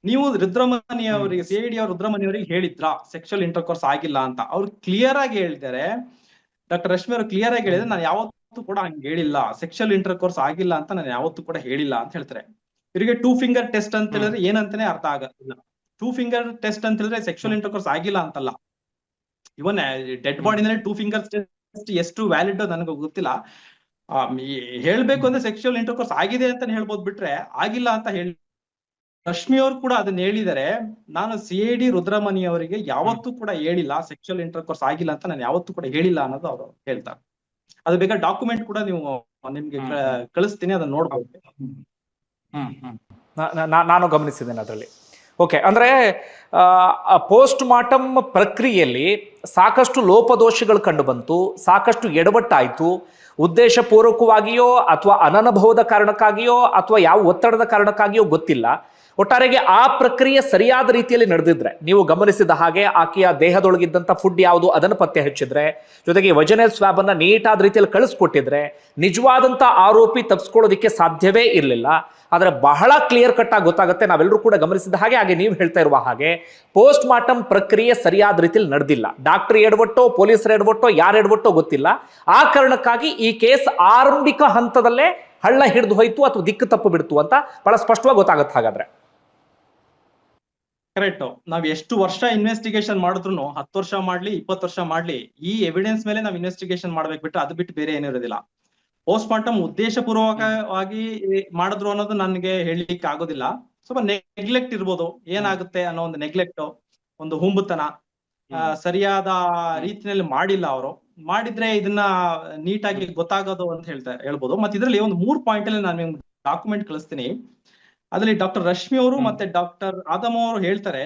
ನೀವು ರುದ್ರಮಣಿ ಹ್ಮ್ ಅವರಿಗೆ CID ಅವ್ರ ರುದ್ರಮಣಿ ಅವರಿಗೆ ಹೇಳಿದ್ರಾ ಸೆಕ್ಷುವಲ್ ಇಂಟರ್ಕೋರ್ಸ್ ಆಗಿಲ್ಲ ಅಂತ? ಅವ್ರು ಕ್ಲಿಯರ್ ಆಗಿ ಹೇಳಿದ್ದಾರೆ, ಡಾಕ್ಟರ್ ರಶ್ಮಿ ಅವರು ಕ್ಲಿಯರ್ ಆಗಿ ಹೇಳಿದ್ರೆ, ನಾನು ಯಾವತ್ತೂ ಕೂಡ ಹಂಗೆ ಹೇಳಿಲ್ಲ, ಸೆಕ್ಷುವಲ್ ಇಂಟರ್ಕೋರ್ಸ್ ಆಗಿಲ್ಲ ಅಂತ ನಾನು ಯಾವತ್ತೂ ಕೂಡ ಹೇಳಿಲ್ಲ ಅಂತ ಹೇಳ್ತಾರೆ. ಇವರಿಗೆ 2 ಫಿಂಗರ್ ಟೆಸ್ಟ್ ಅಂತ ಹೇಳಿದ್ರೆ ಏನಂತಾನೆ ಅರ್ಥ ಆಗಲ್ಲ. 2 ಫಿಂಗರ್ ಟೆಸ್ಟ್ ಅಂತ ಹೇಳಿದ್ರೆ ಸೆಕ್ಷುವಲ್ ಇಂಟರ್ಕೋರ್ಸ್ ಆಗಿಲ್ಲ ಅಂತಲ್ಲ. ಇವನ್ ಡೆಡ್ ಬಾಡಿನಲ್ಲಿ 2 ಫಿಂಗರ್ಸ್ ಟೆಸ್ಟ್ ಎಷ್ಟು ವ್ಯಾಲಿಡ್ ನನಗೆ ಗೊತ್ತಿಲ್ಲ. ಹೇಳ್ಬೇಕು ಅಂದ್ರೆ ಸೆಕ್ಷುವಲ್ ಇಂಟರ್ಕೋರ್ಸ್ ಆಗಿದೆ ಅಂತ ಹೇಳ್ಬೋದು, ಬಿಟ್ರೆ ಆಗಿಲ್ಲ ಅಂತ ಹೇಳಿ. ರಶ್ಮಿ ಅವರು ಕೂಡ ಅದನ್ನ ಹೇಳಿದರೆ, ನಾನು CID ರುದ್ರಮಣಿ ಅವರಿಗೆ ಯಾವತ್ತೂ ಕೂಡ ಹೇಳಿಲ್ಲ ಸೆಕ್ಷುವಲ್ ಇಂಟರ್ಕೋರ್ಸ್ ಆಗಿಲ್ಲ ಅಂತ, ನಾನು ಯಾವತ್ತೂ ಕೂಡ ಹೇಳಿಲ್ಲ ಅನ್ನೋದು ಅವರು ಹೇಳ್ತಾರೆ. ಅದು ಬೇಕಾದ್ರೆ ಡಾಕ್ಯುಮೆಂಟ್ ಕೂಡ ನೀವು ನಿಮ್ಗೆ ಕಳಿಸ್ತೀನಿ, ಅದನ್ನ ನೋಡ್ಬೋದು. ನಾನು ಗಮನಿಸಿದ್ದೇನೆ ಅದರಲ್ಲಿ. ಓಕೆ, ಅಂದ್ರೆ ಪೋಸ್ಟ್ ಮಾರ್ಟಮ್ ಪ್ರಕ್ರಿಯೆಯಲ್ಲಿ ಸಾಕಷ್ಟು ಲೋಪದೋಷಗಳು ಕಂಡು ಬಂತು, ಸಾಕಷ್ಟು ಎಡವಟ್ಟಾಯ್ತು. ಉದ್ದೇಶಪೂರ್ವಕವಾಗಿಯೋ ಅಥವಾ ಅನನುಭವದ ಕಾರಣಕ್ಕಾಗಿಯೋ ಅಥವಾ ಯಾವ ಒತ್ತಡದ ಕಾರಣಕ್ಕಾಗಿಯೋ ಗೊತ್ತಿಲ್ಲ. ಒಟ್ಟಾರೆಗೆ ಆ ಪ್ರಕ್ರಿಯೆ ಸರಿಯಾದ ರೀತಿಯಲ್ಲಿ ನಡೆದಿದ್ರೆ, ನೀವು ಗಮನಿಸಿದ ಹಾಗೆ ಆಕೆಯ ದೇಹದೊಳಗಿದ್ದಂಥ ಫುಡ್ ಯಾವುದು ಅದನ್ನು ಪತ್ತೆ ಹಚ್ಚಿದ್ರೆ, ಜೊತೆಗೆ ವಜನಲ್ ಸ್ವಾಬ್ ಅನ್ನ ನೀಟಾದ ರೀತಿಯಲ್ಲಿ ಕಳಿಸ್ಕೊಟ್ಟಿದ್ರೆ, ನಿಜವಾದಂಥ ಆರೋಪಿ ತಪ್ಪಿಸ್ಕೊಳ್ಳೋದಕ್ಕೆ ಸಾಧ್ಯವೇ ಇರಲಿಲ್ಲ. ಆದರೆ ಬಹಳ ಕ್ಲಿಯರ್ ಕಟ್ ಆಗಿ ಗೊತ್ತಾಗುತ್ತೆ, ನಾವೆಲ್ಲರೂ ಕೂಡ ಗಮನಿಸಿದ ಹಾಗೆ ನೀವು ಹೇಳ್ತಾ ಇರುವ ಹಾಗೆ ಪೋಸ್ಟ್ ಮಾರ್ಟಮ್ ಪ್ರಕ್ರಿಯೆ ಸರಿಯಾದ ರೀತಿಯಲ್ಲಿ ನಡೆದಿಲ್ಲ. ಡಾಕ್ಟರ್ ಎಡವಟ್ಟೋ, ಪೊಲೀಸರು ಎಡವಟ್ಟೋ, ಯಾರು ಎಡವಟ್ಟೋ ಗೊತ್ತಿಲ್ಲ. ಆ ಕಾರಣಕ್ಕಾಗಿ ಈ ಕೇಸ್ ಆರಂಭಿಕ ಹಂತದಲ್ಲೇ ಹಳ್ಳ ಹಿಡಿದು ಹೋಯ್ತು ಅಥವಾ ದಿಕ್ಕು ತಪ್ಪು ಬಿಡ್ತು ಅಂತ ಬಹಳ ಸ್ಪಷ್ಟವಾಗಿ ಗೊತ್ತಾಗುತ್ತೆ. ಹಾಗಾದ್ರೆ ಕರೆಕ್ಟ್. ನಾವ್ ಎಷ್ಟು ವರ್ಷ ಇನ್ವೆಸ್ಟಿಗೇಷನ್ ಮಾಡಿದ್ರು, 10 ವರ್ಷ ಮಾಡ್ಲಿ 20 ವರ್ಷ ಮಾಡ್ಲಿ, ಈ ಎವಿಡೆನ್ಸ್ ಮೇಲೆ ನಾವ್ ಇನ್ವೆಸ್ಟಿಗೇಷನ್ ಮಾಡ್ಬೇಕು, ಬಿಟ್ಟು ಅದು ಬಿಟ್ಟು ಬೇರೆ ಏನೂ ಇರೋದಿಲ್ಲ. ಪೋಸ್ಟ್ ಮಾರ್ಟಮ್ ಉದ್ದೇಶಪೂರ್ವಕವಾಗಿ ಮಾಡಿದ್ರು ಅನ್ನೋದು ನನಗೆ ಹೇಳಲಿಕ್ಕೆ ಆಗೋದಿಲ್ಲ. ಸ್ವಲ್ಪ ನೆಗ್ಲೆಕ್ಟ್ ಇರ್ಬೋದು, ಏನಾಗುತ್ತೆ ಅನ್ನೋ ಒಂದು ನೆಗ್ಲೆಕ್ಟ್, ಒಂದು ಹುಂಬುತನ, ಸರಿಯಾದ ರೀತಿಯಲ್ಲಿ ಮಾಡಿಲ್ಲ ಅವರು. ಮಾಡಿದ್ರೆ ಇದನ್ನ ನೀಟಾಗಿ ಗೊತ್ತಾಗೋದು ಅಂತ ಹೇಳ್ಬೋದು. ಮತ್ತೆ ಇದರಲ್ಲಿ ಒಂದು 3 ಪಾಯಿಂಟ್ ಅಲ್ಲಿ ನಾನು ನಿಮ್ಗೆ ಡಾಕ್ಯುಮೆಂಟ್ ಕಳಿಸ್ತೀನಿ. ಅದರಲ್ಲಿ ಡಾಕ್ಟರ್ ರಶ್ಮಿ ಅವರು ಮತ್ತೆ ಡಾಕ್ಟರ್ ಆದಮ್ ಅವರು ಹೇಳ್ತಾರೆ,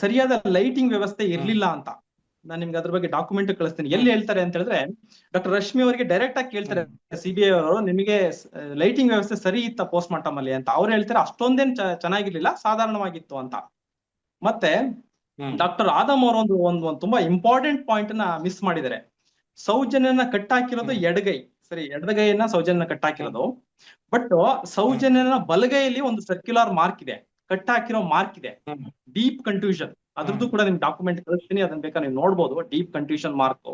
ಸರಿಯಾದ ಲೈಟಿಂಗ್ ವ್ಯವಸ್ಥೆ ಇರ್ಲಿಲ್ಲ ಅಂತ. ನಾನು ನಿಮ್ಗೆ ಅದ್ರ ಬಗ್ಗೆ ಡಾಕ್ಯುಮೆಂಟ್ ಕಳಿಸ್ತೀನಿ. ಎಲ್ಲಿ ಹೇಳ್ತಾರೆ ಅಂತ ಹೇಳಿದ್ರೆ, ಡಾಕ್ಟರ್ ರಶ್ಮಿ ಅವರಿಗೆ ಡೈರೆಕ್ಟ್ ಆಗಿ ಕೇಳ್ತಾರೆ CBI ಅವರು, ನಿಮಗೆ ಲೈಟಿಂಗ್ ವ್ಯವಸ್ಥೆ ಸರಿ ಇತ್ತ ಪೋಸ್ಟ್ ಮಾರ್ಟಮ್ ಅಲ್ಲಿ ಅಂತ. ಅವ್ರು ಹೇಳ್ತಾರೆ ಅಷ್ಟೊಂದೇನ್ ಚೆನ್ನಾಗಿರ್ಲಿಲ್ಲ, ಸಾಧಾರಣವಾಗಿತ್ತು ಅಂತ. ಮತ್ತೆ ಡಾಕ್ಟರ್ ಆದಮ್ ಅವರು ಒಂದು ತುಂಬಾ ಇಂಪಾರ್ಟೆಂಟ್ ಪಾಯಿಂಟ್ ನ ಮಿಸ್ ಮಾಡಿದ್ದಾರೆ. ಸೌಜನ್ಯನ ಕಟ್ಟಾಕಿರೋದು ಎಡಗೈ, ಸರಿ, ಎಡಗೈಯನ್ನ ಸೌಜನ್ಯನ ಕಟ್ಟಾಕಿರೋದು. ಬಟ್ ಸೌಜನ್ಯನ ಬಲಗೈಯಲ್ಲಿ ಒಂದು ಸರ್ಕ್ಯುಲರ್ ಮಾರ್ಕ್ ಇದೆ, ಕಟ್ಟಾಕಿರೋ ಮಾರ್ಕ್ ಇದೆ, ಡೀಪ್ ಕನ್ಫ್ಯೂಷನ್. ಅದ್ರದ್ದು ಕೂಡ ನಿಮ್ ಡಾಕ್ಯುಮೆಂಟ್ ಕಳಿಸ್ತೀನಿ, ಅದನ್ನ ಬೇಕಾದ್ರೆ ನೀವು ನೋಡ್ಬೋದು. ಡೀಪ್ ಕನ್ಫ್ಯೂಷನ್ ಮಾರ್ಕ್,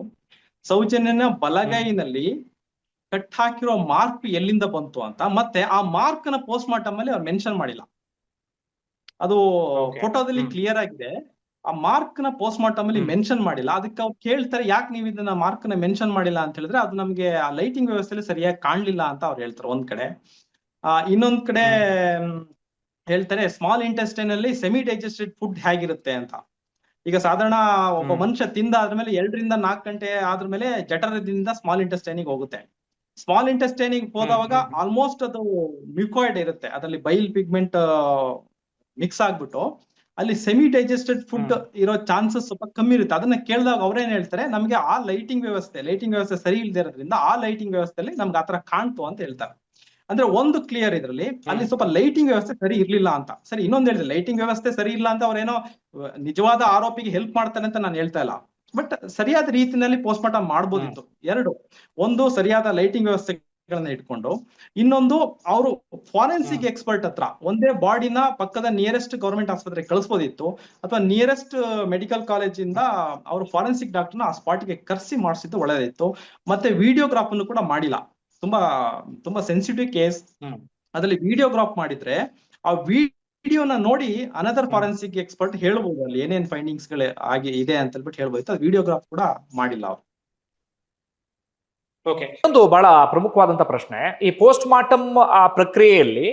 ಸೌಜನ್ಯನ ಬಲಗೈನಲ್ಲಿ ಕಟ್ ಹಾಕಿರೋ ಮಾರ್ಕ್ ಎಲ್ಲಿಂದ ಬಂತು ಅಂತ. ಮತ್ತೆ ಆ ಮಾರ್ಕ್ ನ ಪೋಸ್ಟ್ ಮಾರ್ಟಮ್ ಅಲ್ಲಿ ಅವ್ರು ಮೆನ್ಷನ್ ಮಾಡಿಲ್ಲ. ಅದು ಫೋಟೋದಲ್ಲಿ ಕ್ಲಿಯರ್ ಆಗಿದೆ, ಆ ಮಾರ್ಕ್ ನ ಪೋಸ್ಟ್ ಮಾರ್ಟಮ್ ಅಲ್ಲಿ ಮೆನ್ಷನ್ ಮಾಡಿಲ್ಲ. ಅದಕ್ಕೆ ಅವ್ರು ಕೇಳ್ತಾರೆ, ಯಾಕೆ ನೀವು ಇದನ್ನ ಮಾರ್ಕ್ ನ ಮೆನ್ಷನ್ ಮಾಡಿಲ್ಲ ಅಂತ ಹೇಳಿದ್ರೆ, ಅದು ನಮ್ಗೆ ಆ ಲೈಟಿಂಗ್ ವ್ಯವಸ್ಥೆಯಲ್ಲಿ ಸರಿಯಾಗಿ ಕಾಣ್ಲಿಲ್ಲ ಅಂತ ಅವ್ರು ಹೇಳ್ತಾರೆ ಒಂದ್ ಕಡೆ. ಇನ್ನೊಂದ್ ಕಡೆ ಹೇಳ್ತಾರೆ, ಸ್ಮಾಲ್ ಇಂಟೆಸ್ಟೈನ್ ಅಲ್ಲಿ ಸೆಮಿ ಡೈಜೆಸ್ಟೆಡ್ ಫುಡ್ ಹೇಗಿರುತ್ತೆ ಅಂತ. ಈಗ ಸಾಧಾರಣ ಒಬ್ಬ ಮನುಷ್ಯ ತಿಂದಾದ್ಮೇಲೆ 2 ರಿಂದ 4 ಗಂಟೆ ಆದ್ಮೇಲೆ ಜಠರದಿಂದ ಸ್ಮಾಲ್ ಇಂಟೆಸ್ಟೈನಿಗೆ ಹೋಗುತ್ತೆ. ಸ್ಮಾಲ್ ಇಂಟೆಸ್ಟೈನಿಗೆ ಹೋದವಾಗ ಆಲ್ಮೋಸ್ಟ್ ಅದು ಮ್ಯೂಕಾಯ್ಡ್ ಇರುತ್ತೆ, ಅದರಲ್ಲಿ ಬೈಲ್ ಪಿಗ್ಮೆಂಟ್ ಮಿಕ್ಸ್ ಆಗ್ಬಿಟ್ಟು ಅಲ್ಲಿ ಸೆಮಿ ಡೈಜೆಸ್ಟೆಡ್ ಫುಡ್ ಇರೋ ಚಾನ್ಸಸ್ ಸ್ವಲ್ಪ ಕಮ್ಮಿ ಇರುತ್ತೆ. ಅದನ್ನ ಕೇಳಿದಾಗ ಅವ್ರೇನ್ ಹೇಳ್ತಾರೆ, ನಮ್ಗೆ ಆ ಲೈಟಿಂಗ್ ವ್ಯವಸ್ಥೆ ಸರಿ ಇಲ್ದೇ ಇರೋದ್ರಿಂದ ಆ ಲೈಟಿಂಗ್ ವ್ಯವಸ್ಥೆಯಲ್ಲಿ ನಮ್ಗೆ ಆತರ ಕಾಣ್ತು ಅಂತ ಹೇಳ್ತಾರೆ. ಅಂದ್ರೆ ಒಂದು ಕ್ಲಿಯರ್ ಇದ್ರಲ್ಲಿ ಅಲ್ಲಿ ಸ್ವಲ್ಪ ಲೈಟಿಂಗ್ ವ್ಯವಸ್ಥೆ ಸರಿ ಇರ್ಲಿಲ್ಲ ಅಂತ. ಸರಿ, ಇನ್ನೊಂದು ಹೇಳಿದ್ರೆ ಲೈಟಿಂಗ್ ವ್ಯವಸ್ಥೆ ಸರಿ ಇಲ್ಲ ಅಂತ ಅವ್ರೇನೋ ನಿಜವಾದ ಆರೋಪಿಗೆ ಹೆಲ್ಪ್ ಮಾಡ್ತಾರೆ ಅಂತ ನಾನು ಹೇಳ್ತಾ ಇಲ್ಲ, ಬಟ್ ಸರಿಯಾದ ರೀತಿಯಲ್ಲಿ ಪೋಸ್ಟ್ ಮಾರ್ಟಮ್ ಮಾಡ್ಬೋದಿತ್ತು. ಒಂದು ಸರಿಯಾದ ಲೈಟಿಂಗ್ ವ್ಯವಸ್ಥೆಗಳನ್ನ ಇಟ್ಕೊಂಡು, ಇನ್ನೊಂದು ಅವರು ಫಾರೆನ್ಸಿಕ್ ಎಕ್ಸ್ಪರ್ಟ್ ಹತ್ರ ಒಂದೇ ಬಾಡಿನ ಪಕ್ಕದ ನಿಯರೆಸ್ಟ್ ಗವರ್ಮೆಂಟ್ ಆಸ್ಪತ್ರೆಗೆ ಕಳಿಸ್ಬೋದಿತ್ತು, ಅಥವಾ ನಿಯರೆಸ್ಟ್ ಮೆಡಿಕಲ್ ಕಾಲೇಜ್ ಇಂದ ಅವರು ಫಾರೆನ್ಸಿಕ್ ಡಾಕ್ಟರ್ನ ಆ ಸ್ಪಾಟ್ಗೆ ಕರ್ಸಿ ಮಾಡಿಸಿದ್ದು ಒಳ್ಳೆದಿತ್ತು. ಮತ್ತೆ ವಿಡಿಯೋಗ್ರಾಫ್ ಅನ್ನು ಕೂಡ ಮಾಡಿಲ್ಲ. ತುಂಬಾ ಸೆನ್ಸಿಟಿವ್ ಕೇಸ್, ಅದರಲ್ಲಿ ವಿಡಿಯೋಗ್ರಾಫ್ ಮಾಡಿದ್ರೆ ಆ ವಿಡಿಯೋನ ನೋಡಿ ಅನದರ್ ಫಾರೆನ್ಸಿಕ್ ಎಕ್ಸ್ಪರ್ಟ್ ಹೇಳ್ಬೋದು ಅಲ್ಲಿ ಏನೇನ್ ಫೈಂಡಿಂಗ್ಸ್ ಗಳು ಇದೆ ಅಂತ ಹೇಳ್ಬಿಟ್ಟು ಹೇಳ್ಬೋದು. ವಿಡಿಯೋಗ್ರಾಫ್ ಕೂಡ ಮಾಡಿಲ್ಲ ಅವರು. ಓಕೆ, ಒಂದು ಬಹಳ ಪ್ರಮುಖವಾದಂತ ಪ್ರಶ್ನೆ, ಈ ಪೋಸ್ಟ್ ಮಾರ್ಟಮ್ ಆ ಪ್ರಕ್ರಿಯೆಯಲ್ಲಿ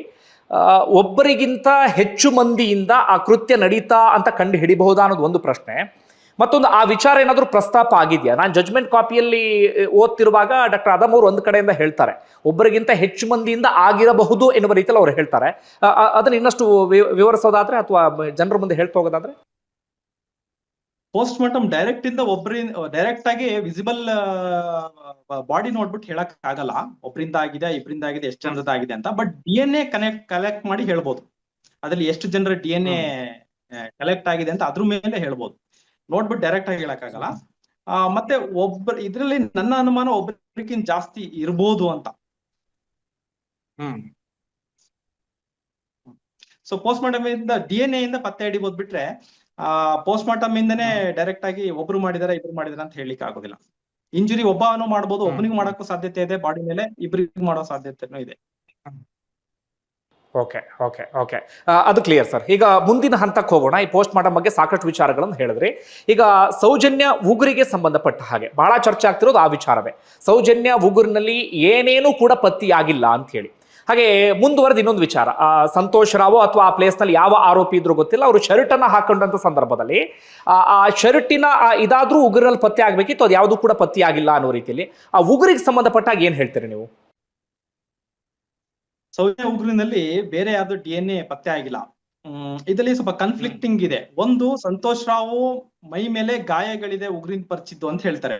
ಒಬ್ಬರಿಗಿಂತ ಹೆಚ್ಚು ಮಂದಿಯಿಂದ ಆ ಕೃತ್ಯ ನಡೀತಾ ಅಂತ ಕಂಡು ಹಿಡಿಬಹುದಾ ಅನ್ನೋದು ಒಂದು ಪ್ರಶ್ನೆ. ಮತ್ತೊಂದು, ಆ ವಿಚಾರ ಏನಾದರೂ ಪ್ರಸ್ತಾಪ ಆಗಿದೆಯಾ? ನಾನು ಜಜ್ಮೆಂಟ್ ಕಾಪಿಯಲ್ಲಿ ಓದ್ತಿರುವಾಗ ಡಾಕ್ಟರ್ ಆದಮ್ ಅವರು ಒಂದು ಕಡೆಯಿಂದ ಹೇಳ್ತಾರೆ, ಒಬ್ಬರಿಗಿಂತ ಹೆಚ್ಚು ಮಂದಿಯಿಂದ ಆಗಿರಬಹುದು ಎನ್ನುವ ರೀತಿಯಲ್ಲಿ ಅವ್ರು ಹೇಳ್ತಾರೆ. ಅದನ್ನ ಇನ್ನಷ್ಟು ವಿವರಿಸೋದಾದ್ರೆ ಅಥವಾ ಜನರ ಮುಂದೆ ಹೇಳ್ತಾ ಹೋಗೋದಾದ್ರೆ? ಪೋಸ್ಟ್ ಮಾರ್ಟಮ್ ಡೈರೆಕ್ಟ್ ಆಗಿ ವಿಸಿಬಲ್ ಬಾಡಿ ನೋಡ್ಬಿಟ್ಟು ಹೇಳಕ್ ಆಗಲ್ಲ, ಒಬ್ಬರಿಂದ ಆಗಿದೆ, ಇಬ್ಬರಿಂದ ಆಗಿದೆ, ಎಷ್ಟು ಜನರದ ಆಗಿದೆ ಅಂತ. ಬಟ್ DNA ಕಲೆಕ್ಟ್ ಮಾಡಿ ಹೇಳ್ಬೋದು, ಅದ್ರಲ್ಲಿ ಎಷ್ಟು ಜನರ DNA ಕಲೆಕ್ಟ್ ಆಗಿದೆ ಅಂತ ಅದ್ರ ಮೇಲೆ ಹೇಳ್ಬೋದು. ನೋಡ್ಬಿಟ್ಟು ಡೈರೆಕ್ಟ್ ಆಗಿ ಹೇಳಕ್ಕಾಗಲ್ಲ. ಮತ್ತೆ ಇದ್ರಲ್ಲಿ ನನ್ನ ಅನುಮಾನ ಒಬ್ಬರಿಗಿಂತ ಜಾಸ್ತಿ ಇರ್ಬೋದು ಅಂತ. ಸೊ ಪೋಸ್ಟ್ ಮಾರ್ಟಮ್ ಇಂದ DNA ಇಂದ ಪತ್ತೆ ಹಿಡಿಬಹುದು ಬಿಟ್ರೆ ಪೋಸ್ಟ್ ಮಾರ್ಟಮ್ ಇಂದನೇ ಡೈರೆಕ್ಟ್ ಆಗಿ ಒಬ್ರು ಮಾಡಿದಾರೆ ಇಬ್ರು ಮಾಡಿದಾರೆ ಅಂತ ಹೇಳಲಿಕ್ಕೆ ಆಗೋದಿಲ್ಲ. ಇಂಜುರಿ ಒಬ್ಬನು ಮಾಡ್ಬೋದು, ಒಬ್ಬನಿಗೆ ಮಾಡಕ್ಕೂ ಸಾಧ್ಯತೆ ಇದೆ, ಬಾಡಿ ಮೇಲೆ ಇಬ್ಬರಿಗೆ ಮಾಡೋ ಸಾಧ್ಯತೆನೂ ಇದೆ. ಓಕೆ ಓಕೆ ಓಕೆ ಅದು ಕ್ಲಿಯರ್ ಸರ್. ಈಗ ಮುಂದಿನ ಹಂತಕ್ಕೆ ಹೋಗೋಣ. ಈ ಪೋಸ್ಟ್ ಮಾರ್ಟಮ್ ಬಗ್ಗೆ ಸಾಕಷ್ಟು ವಿಚಾರಗಳನ್ನು ಹೇಳಿದ್ರಿ. ಈಗ ಸೌಜನ್ಯ ಉಗುರಿಗೆ ಸಂಬಂಧಪಟ್ಟ ಹಾಗೆ ಬಹಳ ಚರ್ಚೆ ಆಗ್ತಿರೋದು ಆ ವಿಚಾರವೇ. ಸೌಜನ್ಯ ಉಗುರಿನಲ್ಲಿ ಏನೇನೂ ಕೂಡ ಪತ್ತೆಯಾಗಿಲ್ಲ ಅಂತ ಹೇಳಿ. ಹಾಗೆ ಮುಂದುವರೆದ ಇನ್ನೊಂದು ವಿಚಾರ, ಸಂತೋಷ್ ರಾವ್ ಅಥವಾ ಆ ಪ್ಲೇಸ್ ನಲ್ಲಿ ಯಾವ ಆರೋಪಿ ಇದ್ರು ಗೊತ್ತಿಲ್ಲ, ಅವರು ಶರ್ಟ್ ಅನ್ನ ಹಾಕೊಂಡಂತ ಸಂದರ್ಭದಲ್ಲಿ ಆ ಶರ್ಟಿನ ಇದಾದ್ರೂ ಉಗುರಲ್ಲಿ ಪತ್ತೆ ಆಗ್ಬೇಕಿತ್ತು, ಅದು ಯಾವುದು ಕೂಡ ಪತ್ತೆ ಆಗಿಲ್ಲ ಅನ್ನೋ ರೀತಿಯಲ್ಲಿ ಆ ಉಗುರಿಗೆ ಸಂಬಂಧಪಟ್ಟಾಗ ಏನ್ ಹೇಳ್ತೀರಿ ನೀವು? ಸೌಜನ್ಯ ಉಗುರಿನಲ್ಲಿ ಬೇರೆ ಯಾವ್ದು DNA ಪತ್ತೆ ಆಗಿಲ್ಲ. ಇದರಲ್ಲಿ ಸ್ವಲ್ಪ ಕನ್ಫ್ಲಿಕ್ಟಿಂಗ್ ಇದೆ. ಒಂದು, ಸಂತೋಷ್ ರಾವ್ ಮೈ ಮೇಲೆ ಗಾಯಗಳಿದೆ ಉಗುರಿನ ಪರಿಚಿದ್ದು ಅಂತ ಹೇಳ್ತಾರೆ.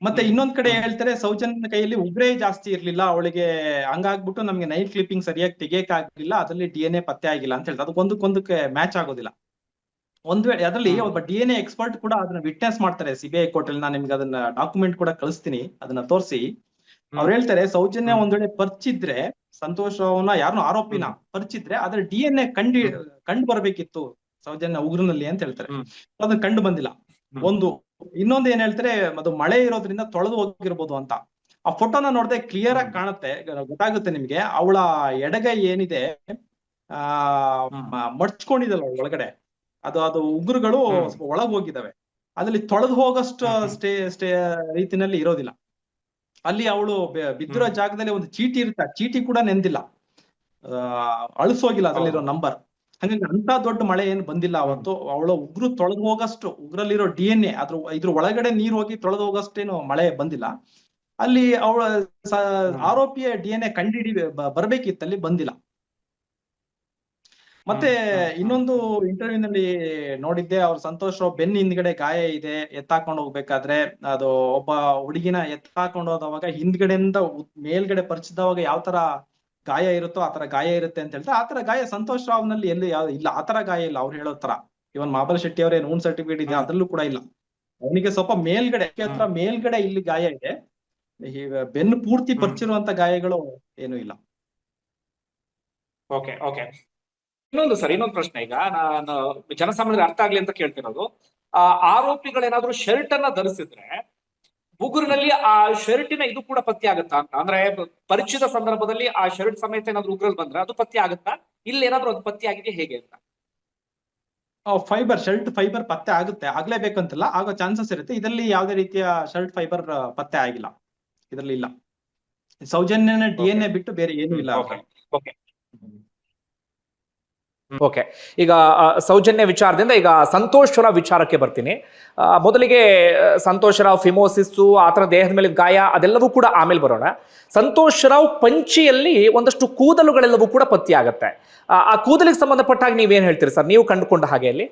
ಮತ್ತೆ ಇನ್ನೊಂದ್ ಕಡೆ ಹೇಳ್ತಾರೆ ಸೌಜನ್ಯ ಕೈಯಲ್ಲಿ ಉಗುರೇ ಜಾಸ್ತಿ ಇರ್ಲಿಲ್ಲ, ಅವಳಿಗೆ ಹಂಗಾಗ್ಬಿಟ್ಟು ನಮ್ಗೆ ನೈಟ್ ಕ್ಲಿಪ್ಪಿಂಗ್ ಸರಿಯಾಗಿ ತೆಗಿಯಕ್ ಆಗ್ಲಿಲ್ಲ, ಅದ್ರಲ್ಲಿ DNA ಪತ್ತೆ ಆಗಿಲ್ಲ ಅಂತ ಹೇಳ್ತಾರೆ. ಅದಕ್ಕೊಂದಕ್ಕೆ ಮ್ಯಾಚ್ ಆಗೋದಿಲ್ಲ. ಒಂದ್ ವೇಳೆ ಅದರಲ್ಲಿ ಒಬ್ಬ DNA ಎಕ್ಸ್ಪರ್ಟ್ ಕೂಡ ಅದನ್ನ ವಿಟ್ನೆಸ್ ಮಾಡ್ತಾರೆ CBI ಕೋರ್ಟ್ ಅಲ್ಲಿ. ನಾನು ನಿಮ್ಗೆ ಅದನ್ನ ಡಾಕ್ಯುಮೆಂಟ್ ಕೂಡ ಕಳಿಸ್ತೀನಿ, ಅದನ್ನ ತೋರಿಸಿ. ಅವ್ರು ಹೇಳ್ತಾರೆ ಸೌಜನ್ಯ ಒಂದ್ ವೇಳೆ ಪರಿಚಿದ್ರೆ, ಸಂತೋಷ್ ರಾವ್ನ ಯಾರನ್ನ ಆರೋಪಿನ ಪರಿಚಿದ್ರೆ ಅದ್ರ DNA ಕಂಡು ಬರ್ಬೇಕಿತ್ತು ಸೌಜನ್ಯ ಉಗುರಿನಲ್ಲಿ ಅಂತ ಹೇಳ್ತಾರೆ. ಅದನ್ನ ಕಂಡು ಬಂದಿಲ್ಲ. ಒಂದು, ಇನ್ನೊಂದು ಏನ್ ಹೇಳ್ತಾರೆ, ಅದು ಮಳೆ ಇರೋದ್ರಿಂದ ತೊಳೆದು ಹೋಗಿರ್ಬೋದು ಅಂತ. ಆ ಫೋಟೋನ ನೋಡಿದ್ರೆ ಕ್ಲಿಯರ್ ಆಗಿ ಕಾಣುತ್ತೆ, ಗೊತ್ತಾಗುತ್ತೆ ನಿಮ್ಗೆ. ಅವಳ ಎಡಗೈ ಏನಿದೆ ಮಡ್ಚ್ಕೊಂಡಿದಲ್ಲ ಒಳಗಡೆ, ಅದು ಉಗುರುಗಳು ಸ್ವಲ್ಪ ಒಳಗ್ ಹೋಗಿದಾವೆ. ಅದ್ರಲ್ಲಿ ತೊಳೆದು ಹೋಗಷ್ಟು ರೀತಿನಲ್ಲಿ ಇರೋದಿಲ್ಲ. ಅಲ್ಲಿ ಅವಳು ಬಿದ್ದಿರೋ ಜಾಗದಲ್ಲಿ ಒಂದು ಚೀಟಿ ಇರುತ್ತೆ, ಆ ಚೀಟಿ ಕೂಡ ನೆಂದಿಲ್ಲ, ಅಳಿಸೋಗಿಲ್ಲ ಅದ್ರಲ್ಲಿರೋ ನಂಬರ್. ಹಾಗಾಗಿ ಅಂತ ದೊಡ್ಡ ಮಳೆ ಏನು ಬಂದಿಲ್ಲ ಅವತ್ತು. ಅವಳ ಉಗುರು ತೊಳೆದು ಹೋಗಷ್ಟು, ಉಗುರಲ್ಲಿರೋ DNA ಇದ್ರ ಒಳಗಡೆ ನೀರು ಹೋಗಿ ತೊಳೆದು ಹೋಗಷ್ಟೇನು ಮಳೆ ಬಂದಿಲ್ಲ. ಅಲ್ಲಿ ಅವಳ ಆರೋಪಿಯ DNA ಬರ್ಬೇಕಿತ್ತಲ್ಲಿ, ಬಂದಿಲ್ಲ. ಮತ್ತೆ ಇನ್ನೊಂದು ಇಂಟರ್ವ್ಯೂನಲ್ಲಿ ನೋಡಿದ್ದೆ, ಅವ್ರು ಸಂತೋಷ್ ರಾವ್ ಬೆನ್ನ ಹಿಂದ್ಗಡೆ ಗಾಯ ಇದೆ, ಎತ್ತಾಕೊಂಡು ಹೋಗ್ಬೇಕಾದ್ರೆ. ಅದು ಒಬ್ಬ ಹುಡುಗಿನ ಎತ್ತಾಕೊಂಡು ಹೋದವಾಗ ಹಿಂದ್ಗಡೆಯಿಂದ ಮೇಲ್ಗಡೆ ಪರಿಚಿದವಾಗ ಯಾವ ತರ ಗಾಯ ಇರುತ್ತೋ ಆ ತರ ಗಾಯ ಇರುತ್ತೆ ಅಂತ ಹೇಳ್ತಾರೆ. ಆ ತರ ಗಾಯ ಸಂತೋಷ್ ರಾವ್ ನಲ್ಲಿ ಎಲ್ಲಿ ಇಲ್ಲ, ಆ ತರ ಗಾಯ ಇಲ್ಲ ಅವ್ರು ಹೇಳೋ ತರ. ಇವನ್ ಮಹಾಬಲ ಶೆಟ್ಟಿ ಅವರೇ ನೂನ್ ಸರ್ಟಿಫಿಕೇಟ್ ಇದೆ, ಅದ್ರಲ್ಲೂ ಕೂಡ ಇಲ್ಲ. ಅವನಿಗೆ ಸ್ವಲ್ಪ ಮೇಲ್ಗಡೆ ಇಲ್ಲಿ ಗಾಯ ಇದೆ, ಬೆನ್ನು ಪೂರ್ತಿ ಪರಿಚಿರುವಂತ ಗಾಯಗಳು ಏನು ಇಲ್ಲ. ಓಕೆ ಓಕೆ ಇನ್ನೊಂದು ಪ್ರಶ್ನೆ. ಈಗ ನಾನು ಜನಸಾಮಾನ್ಯರಿಗೆ ಅರ್ಥ ಆಗ್ಲಿ ಅಂತ ಕೇಳ್ತಿರೋದು, ಆರೋಪಿಗಳೇನಾದ್ರೂ ಶರ್ಟ್ ಅನ್ನ ಧರಿಸಿದ್ರೆ ಉಗುರಿನಲ್ಲಿ ಆ ಶರ್ಟಿನ ಇದು ಕೂಡ ಪತ್ತೆ ಆಗುತ್ತಾ ಅಂತ? ಅಂದ್ರೆ ಪರಿಚಯದ ಸಂದರ್ಭದಲ್ಲಿ ಆ ಶರ್ಟ್ ಸಮೇತ ಏನಾದ್ರು ಉಗುರಲ್ಲಿ ಬಂದ್ರೆ ಅದು ಪತ್ತೆ ಆಗುತ್ತಾ? ಇಲ್ಲಿ ಏನಾದ್ರು ಅದು ಪತ್ತೆ ಆಗಿದೆ ಹೇಗೆ ಅಂತ? ಶರ್ಟ್ ಫೈಬರ್ ಪತ್ತೆ ಆಗುತ್ತೆ, ಆಗ್ಲೇಬೇಕಂತಿಲ್ಲ, ಆಗೋ ಚಾನ್ಸಸ್ ಇರುತ್ತೆ. ಇದರಲ್ಲಿ ಯಾವುದೇ ರೀತಿಯ ಶರ್ಟ್ ಫೈಬರ್ ಪತ್ತೆ ಆಗಿಲ್ಲ, ಇದರಲ್ಲಿ ಇಲ್ಲ. ಸೌಜನ್ಯನ DNA ಬಿಟ್ಟು ಬೇರೆ ಏನೂ ಇಲ್ಲ. ಓಕೆ, ಈಗ ಸೌಜನ್ಯ ವಿಚಾರದಿಂದ ಈಗ ಸಂತೋಷ್ ರಾವ್ ವಿಚಾರಕ್ಕೆ ಬರ್ತೀನಿ. ಮೊದಲಿಗೆ ಸಂತೋಷ್ ರಾವ್ ಫಿಮೋಸಿಸ್ಸು, ಆತರ ದೇಹದ ಮೇಲೆ ಗಾಯ, ಅದೆಲ್ಲವೂ ಕೂಡ ಆಮೇಲೆ ಬರೋಣ. ಸಂತೋಷ್ ರಾವ್ ಪಂಚಿಯಲ್ಲಿ ಒಂದಷ್ಟು ಕೂದಲುಗಳೆಲ್ಲವೂ ಕೂಡ ಪತ್ತೆ ಆಗತ್ತೆ. ಆ ಕೂದಲಿಗೆ ಸಂಬಂಧಪಟ್ಟಾಗ ನೀವೇನ್ ಹೇಳ್ತೀರಿ ಸರ್, ನೀವು ಕಂಡುಕೊಂಡ ಹಾಗೆ? ಅಲ್ಲಿ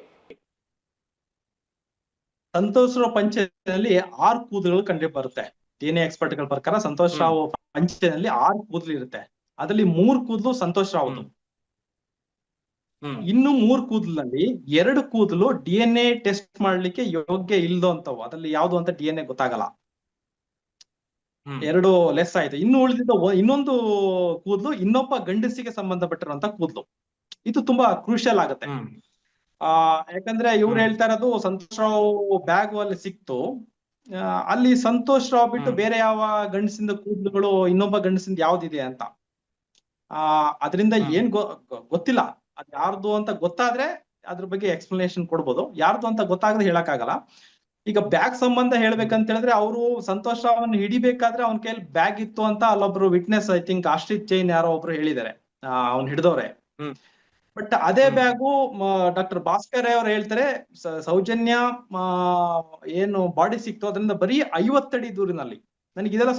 ಸಂತೋಷ್ ರಾವ್ ಪಂಚದಲ್ಲಿ 6 ಕೂದಲುಗಳು ಕಂಡು ಬರುತ್ತೆ. DNA ಎಕ್ಸ್ಪರ್ಟ್ ಗಳ ಪ್ರಕಾರ ಸಂತೋಷ್ ರಾವ್ ಪಂಚದಲ್ಲಿ 6 ಕೂದಲು ಇರುತ್ತೆ. ಅದರಲ್ಲಿ 3 ಕೂದಲು ಸಂತೋಷ್ ರಾವ್, ಇನ್ನು 3 ಕೂದಲಲ್ಲಿ 2 ಕೂದಲು DNA ಟೆಸ್ಟ್ ಮಾಡ್ಲಿಕ್ಕೆ ಯೋಗ್ಯ ಇಲ್ದೋ ಅಂತವು. ಅದ್ರಲ್ಲಿ ಯಾವ್ದು ಅಂತ DNA ಗೊತ್ತಾಗಲ್ಲ, 2 ಲೆಸ್ ಆಯ್ತು. ಇನ್ನು ಉಳಿದಿದ್ದ ಇನ್ನೊಂದು ಕೂದಲು ಇನ್ನೊಬ್ಬ ಗಂಡಸಿಗೆ ಸಂಬಂಧಪಟ್ಟಿರುವಂತ ಕೂದಲು. ಇದು ತುಂಬಾ ಕ್ರೂಷಿಯಲ್ ಆಗುತ್ತೆ. ಯಾಕಂದ್ರೆ ಇವ್ರು ಹೇಳ್ತಾ ಇರೋದು ಸಂತೋಷ್ ರಾವ್ ಬ್ಯಾಗ್ ಅಲ್ಲಿ ಸಿಕ್ತು, ಅಲ್ಲಿ ಸಂತೋಷ್ ರಾವ್ ಬಿಟ್ಟು ಬೇರೆ ಯಾವ ಗಂಡಸಿಂದ ಕೂದಲುಗಳು ಇನ್ನೊಬ್ಬ ಗಂಡಸಿಂದ ಯಾವ್ದಿದೆ ಅಂತ. ಅದರಿಂದ ಏನ್ ಗೊತ್ತಿಲ್ಲ. ಅದ್ ಯಾರ್ದು ಅಂತ ಗೊತ್ತಾದ್ರೆ ಅದ್ರ ಬಗ್ಗೆ ಎಕ್ಸ್ಪ್ಲನೇಷನ್ ಕೊಡ್ಬೋದು, ಯಾರ್ದು ಅಂತ ಗೊತ್ತಾಗದೆ ಹೇಳಕ್ ಆಗಲ್ಲ. ಈಗ ಬ್ಯಾಗ್ ಸಂಬಂಧ ಹೇಳ್ಬೇಕಂತ ಹೇಳಿದ್ರೆ, ಅವರು ಸಂತೋಷ್ ರಾವ್ ಹಿಡಿಬೇಕಾದ್ರೆ ಅವನ ಕೈಯಲ್ಲಿ ಬ್ಯಾಗ್ ಇತ್ತು ಅಂತ ಅಲ್ಲೊಬ್ರು witness, I think Ashrith Jain ಯಾರೋ ಒಬ್ರು ಹೇಳಿದ್ದಾರೆ, ಅವ್ನ್ ಹಿಡಿದವ್ರೆ. ಬಟ್ ಅದೇ ಬ್ಯಾಗು ಡಾಕ್ಟರ್ ಭಾಸ್ಕರ್ ಅವ್ರು ಹೇಳ್ತಾರೆ, ಸೌಜನ್ಯ ಏನು ಬಾಡಿ ಸಿಕ್ತು ಅದರಿಂದ ಬರೀ 50 ಅಡಿ ದೂರಿನಲ್ಲಿ. ನನಗೆ ಇದೆಲ್ಲ